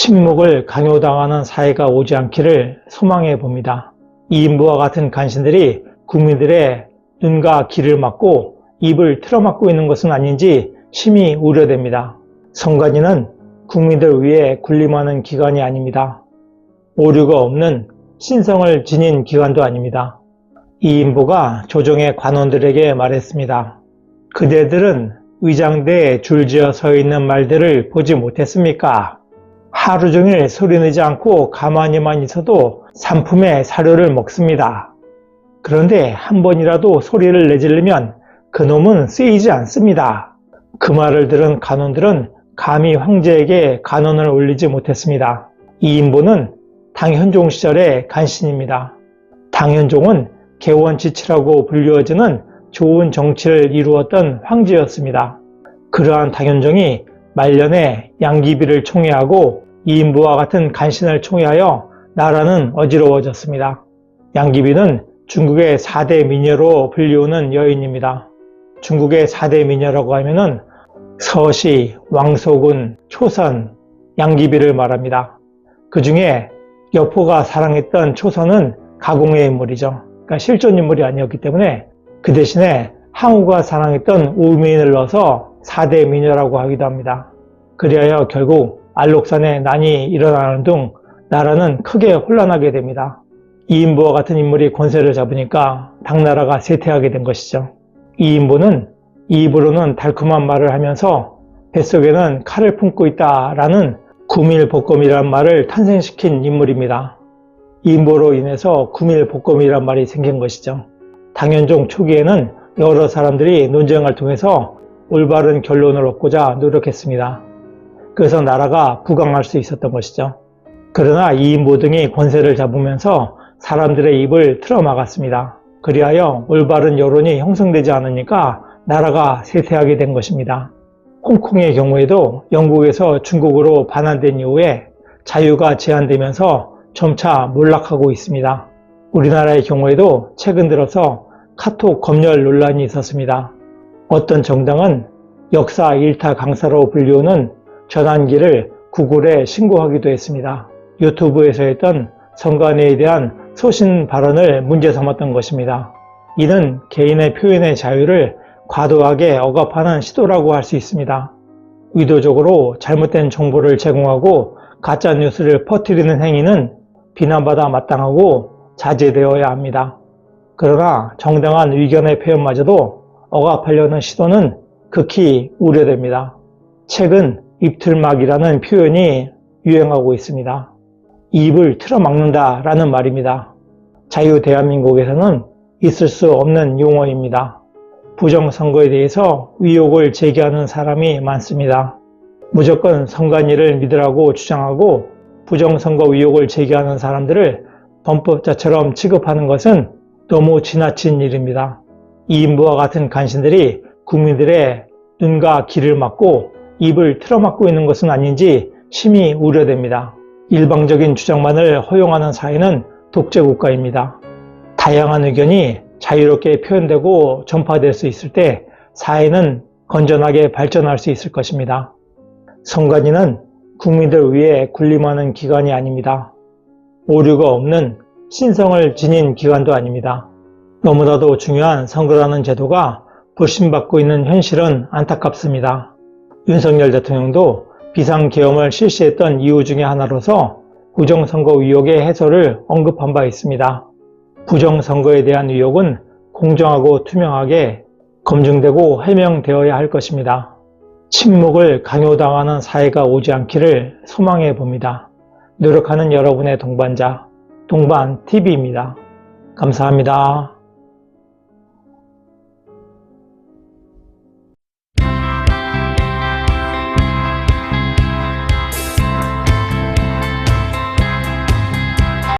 침묵을 강요당하는 사회가 오지 않기를 소망해 봅니다. 이인부와 같은 간신들이 국민들의 눈과 귀를 막고 입을 틀어막고 있는 것은 아닌지 심히 우려됩니다. 선관위는 국민들 위해 군림하는 기관이 아닙니다. 오류가 없는 신성을 지닌 기관도 아닙니다. 이인부가 조정의 관원들에게 말했습니다. 그대들은 의장대에 줄지어 서 있는 말들을 보지 못했습니까? 하루 종일 소리내지 않고 가만히만 있어도 산품의 사료를 먹습니다. 그런데 한 번이라도 소리를 내지르면 그놈은 쓰이지 않습니다. 그 말을 들은 간원들은 감히 황제에게 간언을 올리지 못했습니다. 이인부는 당현종 시절의 간신입니다. 당현종은 개원지치라고 불리워지는 좋은 정치를 이루었던 황제였습니다. 그러한 당현종이 말년에 양귀비를 총애하고 이인부와 같은 간신을 총애하여 나라는 어지러워졌습니다. 양귀비는 중국의 4대 미녀로 불리우는 여인입니다. 중국의 4대 미녀라고 하면은 서시, 왕소군, 초선, 양귀비를 말합니다. 그 중에 여포가 사랑했던 초선은 가공의 인물이죠. 그러니까 실존 인물이 아니었기 때문에 그 대신에 항우가 사랑했던 우미인을 넣어서 4대 미녀라고 하기도 합니다. 그리하여 결국 알록산에 난이 일어나는 등 나라는 크게 혼란하게 됩니다. 이인부와 같은 인물이 권세를 잡으니까 당나라가 쇠퇴하게 된 것이죠. 이인부는 입으로는 달콤한 말을 하면서 뱃속에는 칼을 품고 있다라는 구밀복검이라는 말을 탄생시킨 인물입니다. 이인부로 인해서 구밀복검이라는 말이 생긴 것이죠. 당현종 초기에는 여러 사람들이 논쟁을 통해서 올바른 결론을 얻고자 노력했습니다. 그래서 나라가 부강할 수 있었던 것이죠. 그러나 이인부 등이 권세를 잡으면서 사람들의 입을 틀어막았습니다. 그리하여 올바른 여론이 형성되지 않으니까 나라가 쇠퇴하게 된 것입니다. 홍콩의 경우에도 영국에서 중국으로 반환된 이후에 자유가 제한되면서 점차 몰락하고 있습니다. 우리나라의 경우에도 최근 들어서 카톡 검열 논란이 있었습니다. 어떤 정당은 역사 일타 강사로 불리우는 전환기를 구글에 신고하기도 했습니다. 유튜브에서 했던 선관위에 대한 소신 발언을 문제 삼았던 것입니다. 이는 개인의 표현의 자유를 과도하게 억압하는 시도라고 할 수 있습니다. 의도적으로 잘못된 정보를 제공하고 가짜뉴스를 퍼뜨리는 행위는 비난받아 마땅하고 자제되어야 합니다. 그러나 정당한 의견의 표현마저도 억압하려는 시도는 극히 우려됩니다. 최근 입틀막이라는 표현이 유행하고 있습니다. 입을 틀어막는다 라는 말입니다. 자유 대한민국에서는 있을 수 없는 용어입니다. 부정선거에 대해서 의혹을 제기하는 사람이 많습니다. 무조건 선관위를 믿으라고 주장하고 부정선거 의혹을 제기하는 사람들을 범법자처럼 취급하는 것은 너무 지나친 일입니다. 이인부와 같은 간신들이 국민들의 눈과 귀를 막고 입을 틀어막고 있는 것은 아닌지 심히 우려됩니다. 일방적인 주장만을 허용하는 사회는 독재국가입니다. 다양한 의견이 자유롭게 표현되고 전파될 수 있을 때 사회는 건전하게 발전할 수 있을 것입니다. 선관위는 국민들 위해 군림하는 기관이 아닙니다. 오류가 없는 신성을 지닌 기관도 아닙니다. 너무나도 중요한 선거라는 제도가 불신받고 있는 현실은 안타깝습니다. 윤석열 대통령도 비상계엄을 실시했던 이유 중에 하나로서 부정선거 의혹의 해소를 언급한 바 있습니다. 부정선거에 대한 의혹은 공정하고 투명하게 검증되고 해명되어야 할 것입니다. 침묵을 강요당하는 사회가 오지 않기를 소망해 봅니다. 노력하는 여러분의 동반자, 동반TV입니다. 감사합니다.